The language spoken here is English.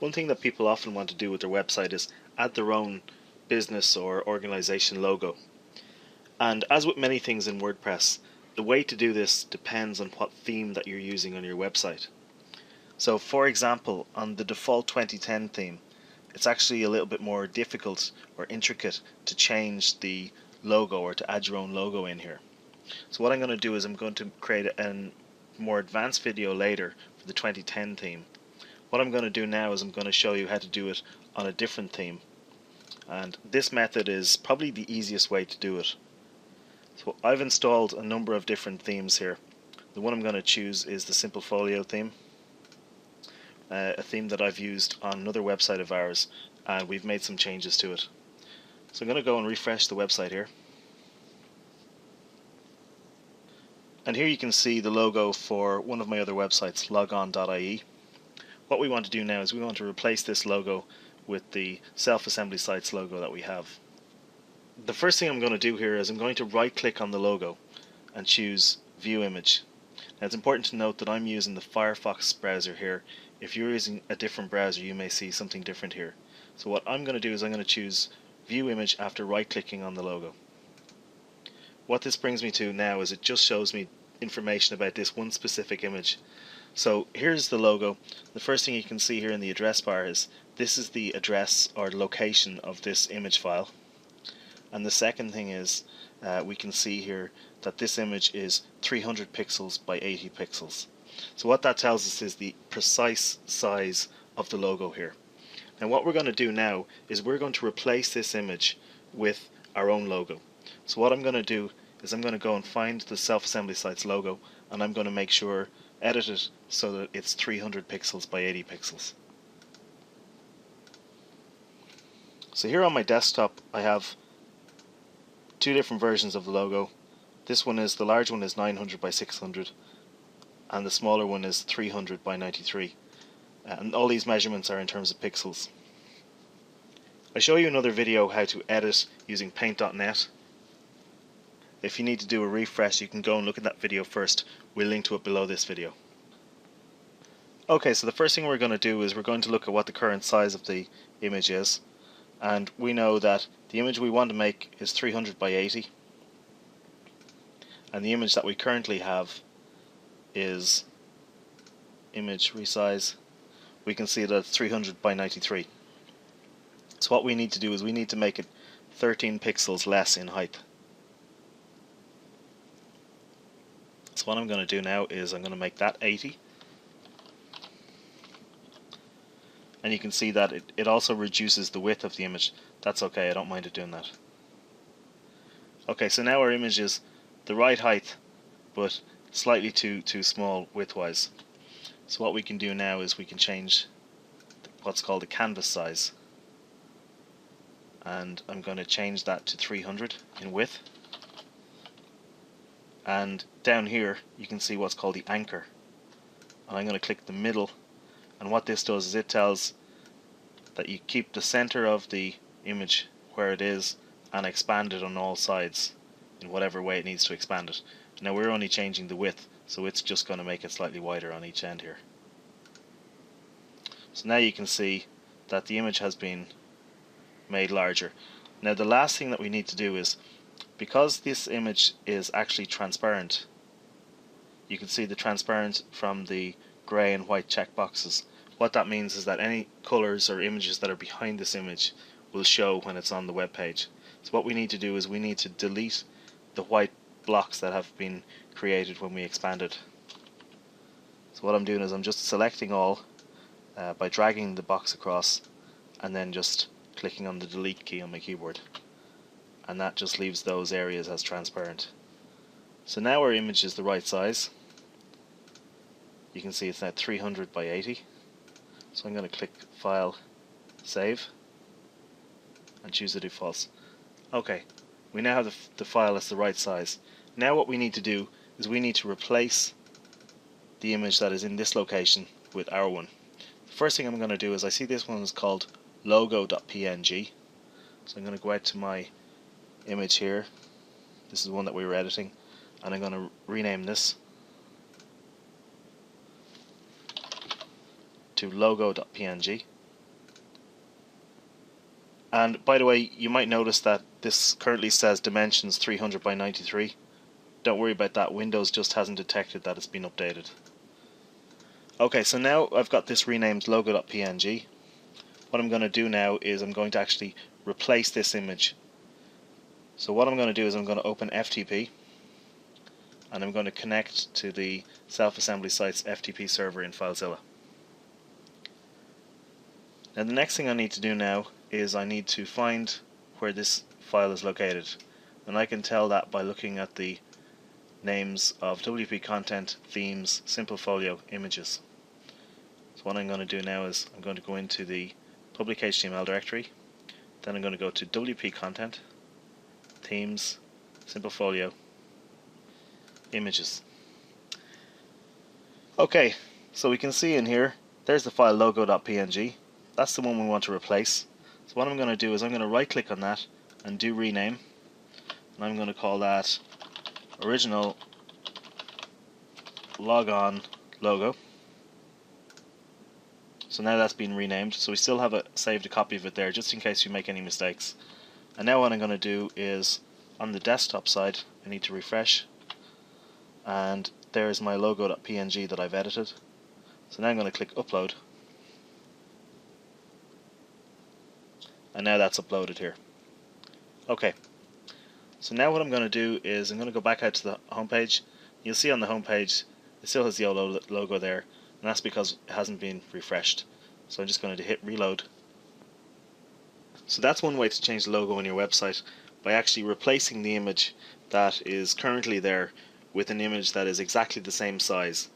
One thing that people often want to do with their website is add their own business or organization logo. And as with many things in WordPress, the way to do this depends on what theme that you're using on your website. So for example, on the default 2010 theme, it's actually a little bit more difficult or intricate to change the logo or to add your own logo in here. So what I'm going to do is I'm going to create a more advanced video later for the 2010 theme. What I'm going to do now is I'm going to show you how to do it on a different theme, and this method is probably the easiest way to do it. So I've installed a number of different themes here. The one I'm going to choose is the Simple Folio theme, a theme that I've used on another website of ours, and we've made some changes to it. So I'm going to go and refresh the website here. And here you can see the logo for one of my other websites, logon.ie. What we want to do now is we want to replace this logo with the Self-Assembly Sites logo that we have. The first thing I'm going to do here is I'm going to right click on the logo and choose View Image. Now it's important to note that I'm using the Firefox browser here. If you're using a different browser, you may see something different here. So what I'm going to do is I'm going to choose View Image after right clicking on the logo. What this brings me to now is it just shows me information about this one specific image. So here's the logo. The first thing you can see here in the address bar is this is the address or location of this image file. And the second thing is we can see here that this image is 300 pixels by 80 pixels. So what that tells us is the precise size of the logo here. And what we're going to do now is we're going to replace this image with our own logo. So what I'm going to do is I'm going to go and find the Self-Assembly Sites logo, and I'm going to make sure, edit it so that it's 300 pixels by 80 pixels. So here on my desktop I have two different versions of the logo. This one is, the large one is 900 by 600 and the smaller one is 300 by 93, and all these measurements are in terms of pixels. I show you another video how to edit using paint.net. If you need to do a refresh, you can go and look at that video first. We'll link to it below this video. Okay, so the first thing we're going to do is we're going to look at what the current size of the image is, and we know that the image we want to make is 300 by 80, and the image that we currently have is image resize. We can see that it's 300 by 93. So what we need to do is we need to make it 13 pixels less in height. So what I'm going to do now is I'm going to make that 80. And you can see that it also reduces the width of the image. That's okay, I don't mind it doing that. Okay, so now our image is the right height, but slightly too small width-wise. So what we can do now is we can change what's called the canvas size. And I'm going to change that to 300 in width. And down here you can see what's called the anchor. And I'm going to click the middle, and what this does is it tells that you keep the center of the image where it is and expand it on all sides in whatever way it needs to expand it. Now we're only changing the width, so it's just going to make it slightly wider on each end here. So now you can see that the image has been made larger. Now the last thing that we need to do is, because this image is actually transparent, you can see the transparent from the grey and white checkboxes. What that means is that any colors or images that are behind this image will show when it's on the web page. So what we need to do is we need to delete the white blocks that have been created when we expanded. So what I'm doing is I'm just selecting all by dragging the box across and then just clicking on the delete key on my keyboard, and that just leaves those areas as transparent. So now our image is the right size. You can see it's now 300 by 80. So I'm going to click File, Save, and choose the defaults. Okay, we now have the file as the right size. Now what we need to do is we need to replace the image that is in this location with our one. The first thing I'm going to do is, I see this one is called logo.png, so I'm going to go out to my image here. This is the one that we were editing, and I'm going to rename this to logo.png. And by the way, you might notice that this currently says dimensions 300 by 93. Don't worry about that, Windows just hasn't detected that it's been updated. Okay, so now I've got this renamed logo.png. What I'm going to do now is I'm going to actually replace this image. So what I'm going to do is I'm going to open FTP, and I'm going to connect to the Self-Assembly Site's FTP server in FileZilla. Now the next thing I need to do now is I need to find where this file is located, and I can tell that by looking at the names of WP Content, Themes, Simple Folio, Images. So what I'm going to do now is I'm going to go into the public HTML directory, then I'm going to go to WP Content, Themes, Simple Folio, Images. Okay, so we can see in here, there's the file logo.png. That's the one we want to replace. So what I'm going to do is I'm going to right click on that and do rename, and I'm going to call that original logon logo. So now that's been renamed, so we still have saved a copy of it there just in case you make any mistakes. And now what I'm going to do is on the desktop side I need to refresh, and there's my logo.png that I've edited. So now I'm going to click upload, and now that's uploaded here. Okay, so now what I'm going to do is I'm going to go back out to the home page. You'll see on the home page it still has the old logo there, and that's because it hasn't been refreshed. So I'm just going to hit reload. So that's one way to change the logo on your website, by actually replacing the image that is currently there with an image that is exactly the same size.